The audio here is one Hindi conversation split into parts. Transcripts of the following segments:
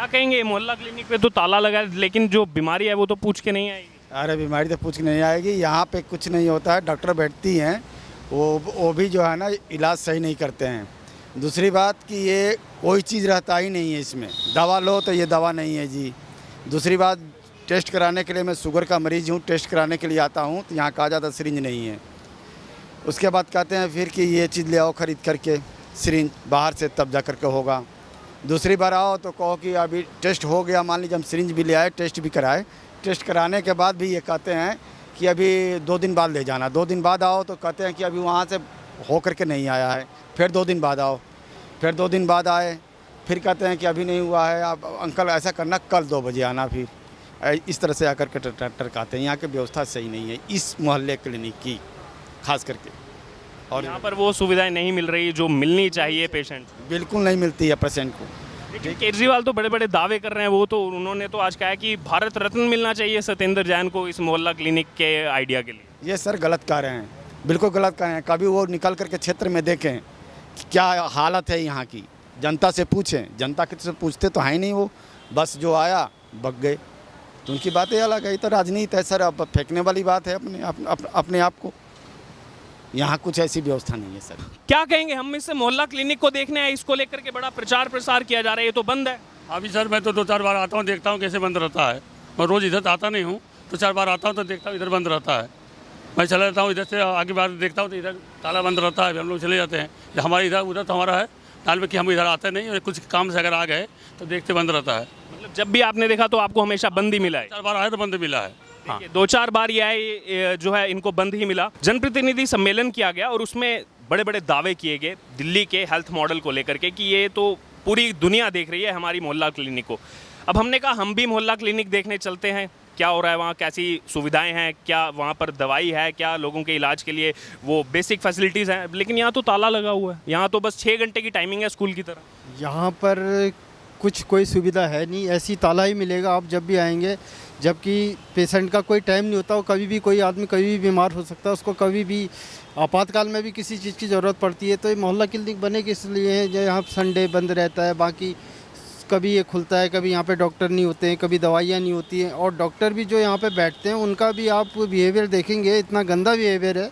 क्या कहेंगे, मोहल्ला क्लिनिक पे तो ताला लगा है, लेकिन जो बीमारी है वो तो पूछ के नहीं आएगी। अरे बीमारी तो पूछ के नहीं आएगी, यहाँ पे कुछ नहीं होता है। डॉक्टर बैठती हैं, वो भी जो है ना इलाज सही नहीं करते हैं। दूसरी बात कि ये कोई चीज़ रहता ही नहीं है इसमें, दवा लो तो ये दवा नहीं है जी। दूसरी बात, टेस्ट कराने के लिए, मैं शुगर का मरीज़ हूँ, टेस्ट कराने के लिए आता हूँ तो यहाँ कहा जाता सिरिंज नहीं है। उसके बाद कहते हैं फिर कि ये चीज़ ले आओ ख़रीद करके, सिरिंज बाहर से तब जा करके होगा। दूसरी बार आओ तो कहो कि अभी टेस्ट हो गया, मान लीजिए हम सिरिंज भी ले आए, टेस्ट भी कराए, टेस्ट कराने के बाद भी ये कहते हैं कि अभी 2 दिन बाद ले जाना। 2 दिन बाद आओ तो कहते हैं कि अभी वहाँ से हो करके नहीं आया है, फिर 2 दिन बाद आओ, फिर 2 दिन बाद आए, फिर कहते हैं कि अभी नहीं हुआ है, आप अंकल ऐसा करना कल 2 बजे आना। फिर इस तरह से आकर के टरकाते हैं। यहाँ की व्यवस्था सही नहीं है इस मोहल्ले क्लिनिक की खास करके, और यहाँ पर वो सुविधाएं नहीं मिल रही जो मिलनी चाहिए पेशेंट। बिल्कुल नहीं मिलती है पेशेंट को। लेकिन केजरीवाल तो बड़े बड़े दावे कर रहे हैं, वो तो उन्होंने तो आज कहा है कि भारत रत्न मिलना चाहिए सत्येंद्र जैन को इस मोहल्ला क्लिनिक के आइडिया के लिए। ये सर गलत कह रहे हैं, बिल्कुल गलत कह रहे हैं। कभी वो निकल करके क्षेत्र में देखें कि क्या हालत है यहाँ की, जनता से पूछें। जनता किसी से पूछते तो है ही नहीं, वो बस जो आया बग गए। तो उनकी बातें अलग है, ये तो राजनीति है सर, अब फेंकने वाली बात है अपने आप को। यहाँ कुछ ऐसी व्यवस्था नहीं है सर। क्या कहेंगे, हम इस मोहल्ला क्लिनिक को देखने आए, इसको लेकर के बड़ा प्रचार प्रसार किया जा रहा है, ये तो बंद है। अभी सर मैं तो 2-4 बार आता हूँ, देखता हूँ कैसे बंद रहता है। मैं रोज़ इधर आता नहीं हूँ, तो 4 बार आता हूँ तो देखता हूँ इधर बंद रहता है। मैं चला जाता हूँ इधर से आगे बार देखता हूँ तो इधर ताला बंद रहता है, हम लोग चले जाते हैं। हमारे इधर उधर तो हमारा है ताल में कि हम इधर आते नहीं, और कुछ काम से अगर आ गए तो देखते बंद रहता है। मतलब जब भी आपने देखा तो आपको हमेशा बंद ही मिला है। 4 बार आए तो बंद मिला है। हाँ। 2-4 बार ये आए, जो है इनको बंद ही मिला। जनप्रतिनिधि सम्मेलन किया गया और उसमें बड़े बड़े दावे किए गए दिल्ली के हेल्थ मॉडल को लेकर के कि ये तो पूरी दुनिया देख रही है हमारी मोहल्ला क्लिनिक को। अब हमने कहा हम भी मोहल्ला क्लिनिक देखने चलते हैं, क्या हो रहा है वहाँ, कैसी सुविधाएं हैं, क्या वहाँ पर दवाई है, क्या लोगों के इलाज के लिए वो बेसिक फैसिलिटीज़ हैं। लेकिन यहाँ तो ताला लगा हुआ है, यहाँ तो बस 6 घंटे की टाइमिंग है स्कूल की तरह। यहाँ पर कुछ कोई सुविधा है नहीं, ऐसी ताला ही मिलेगा आप जब भी आएंगे, जबकि पेशेंट का कोई टाइम नहीं होता। वो कभी भी, कोई आदमी कभी भी बीमार हो सकता है, उसको कभी भी आपातकाल में भी किसी चीज़ की ज़रूरत पड़ती है। तो ये मोहल्ला क्लिनिक बने कि इसलिए है, जो यहाँ संडे बंद रहता है, बाकी कभी ये खुलता है। कभी यहाँ पे डॉक्टर नहीं होते हैं, कभी दवाइयाँ नहीं होती हैं, और डॉक्टर भी जो यहाँ पे बैठते हैं उनका भी आप बिहेवियर देखेंगे, इतना गंदा बिहेवियर है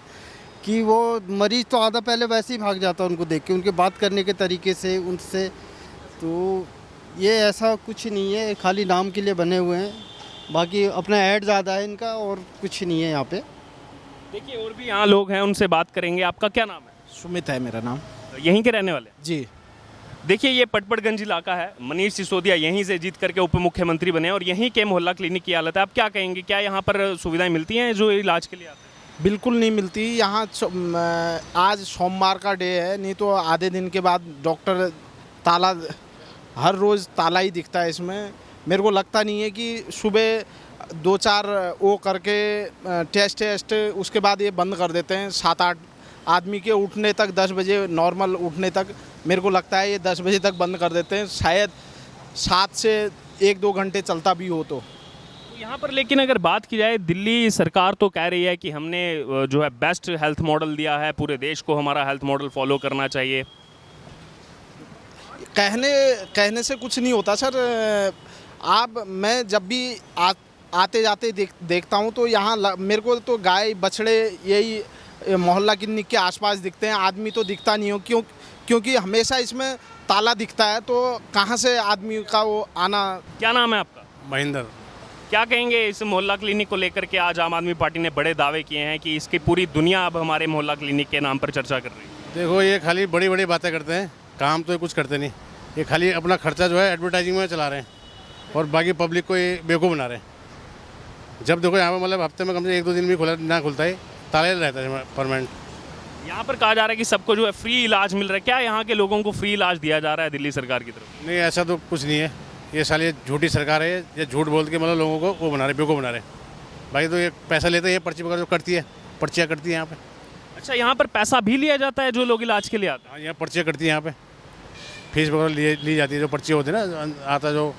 कि वो मरीज़ तो आधा पहले वैसे ही भाग जाता है उनको देख के, उनके बात करने के तरीके से उनसे। तो ये ऐसा कुछ नहीं है, खाली नाम के लिए बने हुए हैं, बाकी अपना ऐड ज़्यादा है इनका और कुछ नहीं है यहाँ पे। देखिए और भी यहाँ लोग हैं, उनसे बात करेंगे। आपका क्या नाम है? सुमित है मेरा नाम। यहीं के रहने वाले? जी। देखिए ये पटपड़गंज इलाका है, मनीष सिसोदिया यहीं से जीत करके उप मुख्यमंत्री बने और यहीं के मोहल्ला क्लिनिक की हालत है। आप क्या कहेंगे, क्या यहाँ पर सुविधाएं मिलती हैं जो इलाज के लिए आते हैं? बिल्कुल नहीं मिलती यहाँ। आज सोमवार का डे है, नहीं तो आधे दिन के बाद डॉक्टर ताला, हर रोज़ ताला ही दिखता है इसमें। मेरे को लगता नहीं है कि सुबह 2-4 वो करके टेस्ट उसके बाद ये बंद कर देते हैं। 7-8 आदमी के उठने तक, 10 बजे नॉर्मल उठने तक, मेरे को लगता है ये 10 बजे तक बंद कर देते हैं। शायद 7 से 1-2 घंटे चलता भी हो तो यहाँ पर। लेकिन अगर बात की जाए, दिल्ली सरकार तो कह रही है कि हमने जो है बेस्ट हेल्थ मॉडल दिया है, पूरे देश को हमारा हेल्थ मॉडल फॉलो करना चाहिए। कहने से कुछ नहीं होता सर। मैं जब भी आते जाते देखता हूँ तो यहाँ मेरे को तो गाय बछड़े यही मोहल्ला क्लिनिक के आसपास दिखते हैं, आदमी तो दिखता नहीं हो। क्योंकि हमेशा इसमें ताला दिखता है, तो कहाँ से आदमी का वो आना। क्या नाम है आपका? महेंद्र। क्या कहेंगे इस मोहल्ला क्लिनिक को लेकर के? आज आम आदमी पार्टी ने बड़े दावे किए हैं कि इसकी पूरी दुनिया अब हमारे मोहल्ला क्लिनिक के नाम पर चर्चा कर रही है। देखो ये खाली बड़ी बड़ी बातें करते हैं, काम तो ये कुछ करते नहीं। ये खाली अपना खर्चा जो है एडवर्टाइजिंग में चला रहे हैं और बाकी पब्लिक को ये बेवकूफ़ बना रहे हैं। जब देखो यहाँ पर मतलब हफ्ते में कम से 1-2 दिन भी ना खुलता है, ताला रहता है परमानेंट। यहाँ पर कहा जा रहा है कि सबको जो है फ्री इलाज मिल रहा है। क्या यहाँ के लोगों को फ्री इलाज दिया जा रहा है दिल्ली सरकार की तरफ? नहीं, ऐसा तो कुछ नहीं है। ये साली झूठी सरकार है, ये झूठ बोल के मतलब लोगों को वो बना रहे, बेवकूफ़ बना रहे। बाकी तो ये पैसा लेते हैं, ये पर्ची वगैरह जो करती है, पर्चियाँ करती है यहाँ पे। अच्छा, यहाँ पर पैसा भी लिया जाता है जो लोग इलाज के लिए आते हैं? हाँ, यहाँ पर्चियाँ करती है, यहाँ पे फीस वगैरह ली जाती है। जो पर्ची होती है ना, आता जो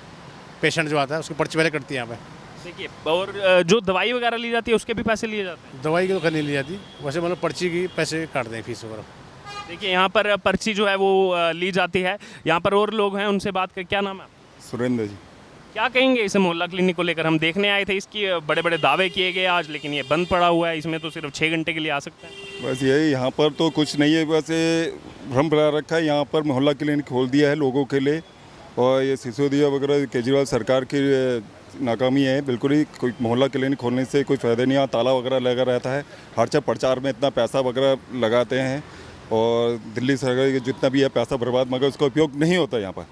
पेशेंट जो आता है उसकी पर्ची पहले करती है यहाँ पे। देखिए, और जो दवाई वगैरह ली जाती है उसके भी पैसे लिए जाते हैं? दवाई की तो नहीं ली जाती, वैसे मतलब पर्ची की पैसे काटते हैं, फीस वगैरह। देखिए यहाँ पर पर्ची जो है वो ली जाती है। यहाँ पर और लोग हैं, उनसे बात कर। क्या नाम है? सुरेंद्र जी। क्या कहेंगे इस मोहल्ला क्लिनिक को लेकर? हम देखने आए थे, इसकी बड़े बड़े दावे किए गए आज, लेकिन ये बंद पड़ा हुआ है। इसमें तो सिर्फ 6 घंटे के लिए आ सकते हैं। बस यही, यहाँ पर तो कुछ नहीं है, वैसे भ्रम फैला रखा है। यहाँ पर मोहल्ला क्लिनिक खोल दिया है लोगों के लिए, और ये सिसोदिया वगैरह केजरीवाल सरकार की नाकामी है। बिल्कुल ही कोई मोहल्ला क्लिनिक खोलने से कोई फ़ायदा नहीं। यहाँ ताला वगैरह लगा रहता है, हर प्रचार में इतना पैसा वगैरह लगाते हैं, और दिल्ली सरकार का जितना भी है पैसा बर्बाद, मगर उसका उपयोग नहीं होता यहाँ पर।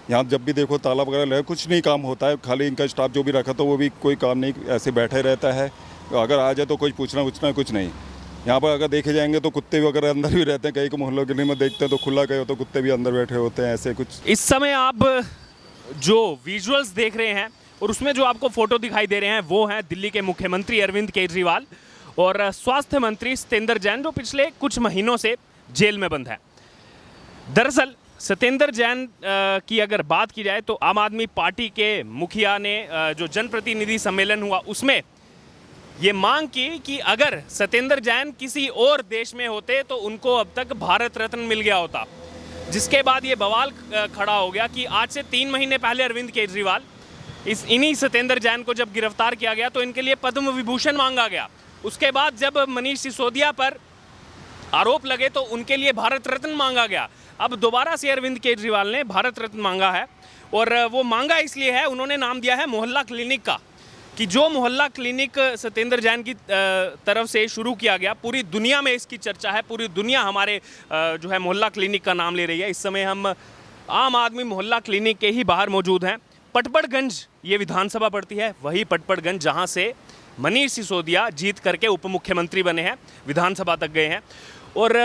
यहाँ जब भी देखो ताला वगैरह लगा, कुछ नहीं काम होता है। खाली इनका स्टाफ जो भी रखा तो वो भी कोई काम नहीं, ऐसे बैठे रहता है। अगर आ जाए तो कोई पूछना कुछ नहीं। यहाँ पर अगर देखे जाएंगे तो कुत्ते वगैरह अंदर भी रहते हैं। कहीं को मोहल्ला क्लिनिक में देखते हैं तो खुला गए हो तो कुत्ते भी अंदर बैठे होते हैं, ऐसे कुछ। इस समय आप जो विजुअल्स देख रहे हैं और उसमें जो आपको फोटो दिखाई दे रहे हैं वो हैं दिल्ली के मुख्यमंत्री अरविंद केजरीवाल और स्वास्थ्य मंत्री सत्येंद्र जैन, जो पिछले कुछ महीनों से जेल में बंद है। दरअसल सत्येंद्र जैन की अगर बात की जाए तो आम आदमी पार्टी के मुखिया ने जो जनप्रतिनिधि सम्मेलन हुआ उसमें ये मांग की कि अगर सत्येंद्र जैन किसी और देश में होते तो उनको अब तक भारत रत्न मिल गया होता। जिसके बाद ये बवाल खड़ा हो गया कि आज से 3 महीने पहले अरविंद केजरीवाल इन्हीं सत्येंद्र जैन को जब गिरफ्तार किया गया तो इनके लिए पद्म विभूषण मांगा गया। उसके बाद जब मनीष सिसोदिया पर आरोप लगे तो उनके लिए भारत रत्न मांगा गया। अब दोबारा से अरविंद केजरीवाल ने भारत रत्न मांगा है, और वो मांगा इसलिए है, उन्होंने नाम दिया है मोहल्ला क्लिनिक का, कि जो मोहल्ला क्लिनिक सत्येंद्र जैन की तरफ से शुरू किया गया, पूरी दुनिया में इसकी चर्चा है। पूरी दुनिया हमारे जो है मोहल्ला क्लिनिक का नाम ले रही है। इस समय हम आम आदमी मोहल्ला क्लिनिक के ही बाहर मौजूद हैं। पटपड़गंज ये विधानसभा पड़ती है, वही पटपड़गंज जहाँ से मनीष सिसोदिया जीत करके उप मुख्यमंत्री बने हैं, विधानसभा तक गए हैं। और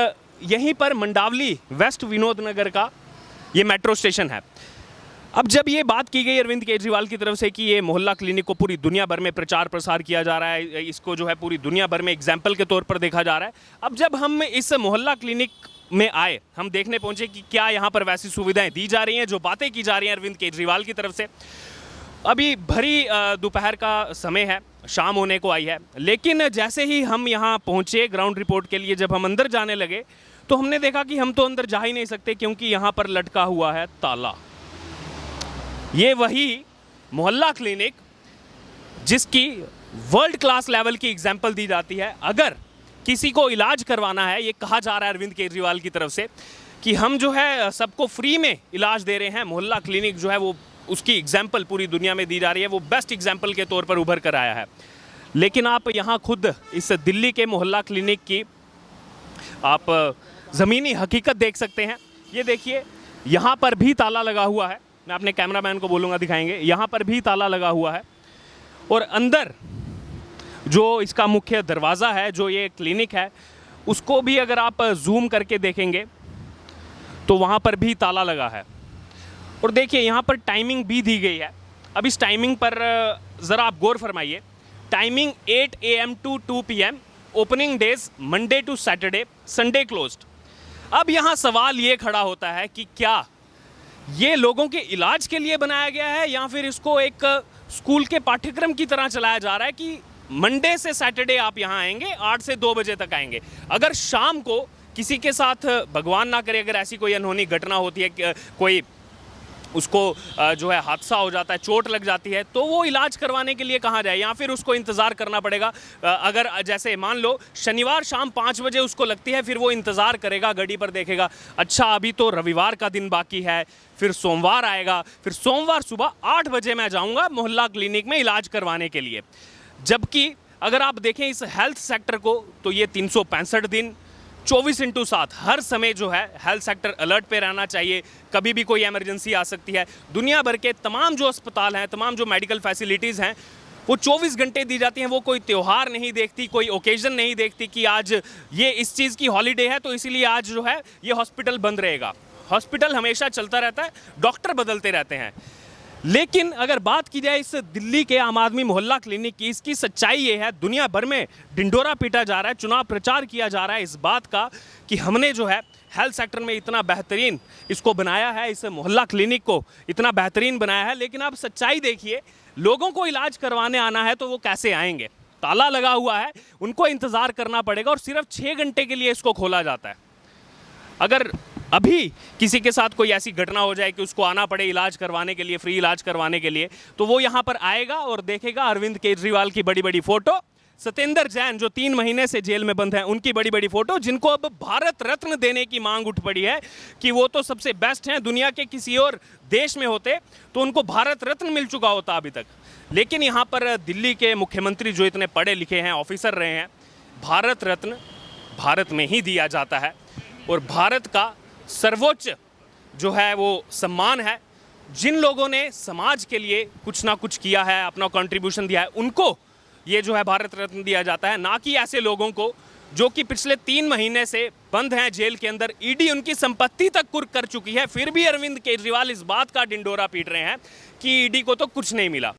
यहीं पर मंडावली वेस्ट विनोद नगर का ये मेट्रो स्टेशन है। अब जब ये बात की गई अरविंद केजरीवाल की तरफ से कि ये मोहल्ला क्लिनिक को पूरी दुनिया भर में प्रचार प्रसार किया जा रहा है, इसको जो है पूरी दुनिया भर में एग्जाम्पल के तौर पर देखा जा रहा है। अब जब हम इस मोहल्ला क्लिनिक में आए, हम देखने पहुंचे कि क्या यहाँ पर वैसी सुविधाएं दी जा रही हैं जो बातें की जा रही हैं अरविंद केजरीवाल की तरफ से। अभी भरी दोपहर का समय है, शाम होने को आई है, लेकिन जैसे ही हम यहाँ पहुँचे ग्राउंड रिपोर्ट के लिए, जब हम अंदर जाने लगे तो हमने देखा कि हम तो अंदर जा ही नहीं सकते क्योंकि यहाँ पर लटका हुआ है ताला। ये वही मोहल्ला क्लिनिक जिसकी वर्ल्ड क्लास लेवल की एग्जाम्पल दी जाती है। अगर किसी को इलाज करवाना है, ये कहा जा रहा है अरविंद केजरीवाल की तरफ से कि हम जो है सबको फ्री में इलाज दे रहे हैं, मोहल्ला क्लिनिक जो है वो उसकी एग्जाम्पल पूरी दुनिया में दी जा रही है, वो बेस्ट एग्जाम्पल के तौर पर उभर कर आया है। लेकिन आप यहाँ खुद इस दिल्ली के मोहल्ला क्लिनिक की आप ज़मीनी हकीकत देख सकते हैं। ये देखिए, यहाँ पर भी ताला लगा हुआ है। मैं अपने कैमरामैन को बोलूँगा दिखाएंगे, यहाँ पर भी ताला लगा हुआ है। और अंदर जो इसका मुख्य दरवाज़ा है, जो ये क्लिनिक है, उसको भी अगर आप जूम करके देखेंगे तो वहाँ पर भी ताला लगा है। और देखिए यहाँ पर टाइमिंग भी दी गई है। अब इस टाइमिंग पर ज़रा आप गौर फरमाइए। Timing 8 AM to 2 PM, opening days Monday to Saturday, Sunday closed. अब यहाँ सवाल ये खड़ा होता है कि क्या ये लोगों के इलाज के लिए बनाया गया है या फिर इसको एक स्कूल के पाठ्यक्रम की तरह चलाया जा रहा है कि मंडे से सैटरडे आप यहाँ आएंगे, 8 से 2 बजे तक आएंगे। अगर शाम को किसी के साथ भगवान ना करे अगर ऐसी कोई अनहोनी घटना होती है, कोई उसको जो है हादसा हो जाता है, चोट लग जाती है, तो वो इलाज करवाने के लिए कहाँ जाए, या फिर उसको इंतज़ार करना पड़ेगा। अगर जैसे मान लो शनिवार शाम 5 बजे उसको लगती है, फिर वो इंतज़ार करेगा, घड़ी पर देखेगा, अच्छा अभी तो रविवार का दिन बाकी है, फिर सोमवार आएगा, फिर सोमवार सुबह 8 बजे मैं जाऊँगा मोहल्ला क्लिनिक में इलाज करवाने के लिए। जबकि अगर आप देखें इस हेल्थ सेक्टर को तो ये 365 दिन 24/7 हर समय जो है हेल्थ सेक्टर अलर्ट पे रहना चाहिए। कभी भी कोई इमरजेंसी आ सकती है। दुनिया भर के तमाम जो अस्पताल हैं, तमाम जो मेडिकल फैसिलिटीज़ हैं, वो 24 घंटे दी जाती हैं। वो कोई त्यौहार नहीं देखती, कोई ओकेजन नहीं देखती कि आज ये इस चीज़ की हॉलीडे है तो इसीलिए आज जो है ये हॉस्पिटल बंद रहेगा। हॉस्पिटल हमेशा चलता रहता है, डॉक्टर बदलते रहते हैं। लेकिन अगर बात की जाए इस दिल्ली के आम आदमी मोहल्ला क्लिनिक की, इसकी सच्चाई ये है, दुनिया भर में ढिंढोरा पीटा जा रहा है, चुनाव प्रचार किया जा रहा है इस बात का कि हमने जो है हेल्थ सेक्टर में इतना बेहतरीन इसको बनाया है, इस मोहल्ला क्लिनिक को इतना बेहतरीन बनाया है। लेकिन आप सच्चाई देखिए, लोगों को इलाज करवाने आना है तो वो कैसे आएंगे? ताला लगा हुआ है, उनको इंतज़ार करना पड़ेगा और सिर्फ 6 घंटे के लिए इसको खोला जाता है। अगर अभी किसी के साथ कोई ऐसी घटना हो जाए कि उसको आना पड़े इलाज करवाने के लिए, फ्री इलाज करवाने के लिए, तो वो यहाँ पर आएगा और देखेगा अरविंद केजरीवाल की बड़ी बड़ी फोटो, सत्येंद्र जैन जो 3 महीने से जेल में बंद हैं उनकी बड़ी बड़ी फोटो, जिनको अब भारत रत्न देने की मांग उठ पड़ी है कि वो तो सबसे बेस्ट हैं, दुनिया के किसी और देश में होते तो उनको भारत रत्न मिल चुका होता अभी तक। लेकिन यहाँ पर दिल्ली के मुख्यमंत्री जो इतने पढ़े लिखे हैं, ऑफिसर रहे हैं, भारत रत्न भारत में ही दिया जाता है और भारत का सर्वोच्च जो है वो सम्मान है। जिन लोगों ने समाज के लिए कुछ ना कुछ किया है, अपना कंट्रीब्यूशन दिया है, उनको ये जो है भारत रत्न दिया जाता है, ना कि ऐसे लोगों को जो कि पिछले 3 महीने से बंद हैं जेल के अंदर। ईडी उनकी संपत्ति तक कुर्क कर चुकी है, फिर भी अरविंद केजरीवाल इस बात का ढिंडोरा पीट रहे हैं कि ईडी को तो कुछ नहीं मिला।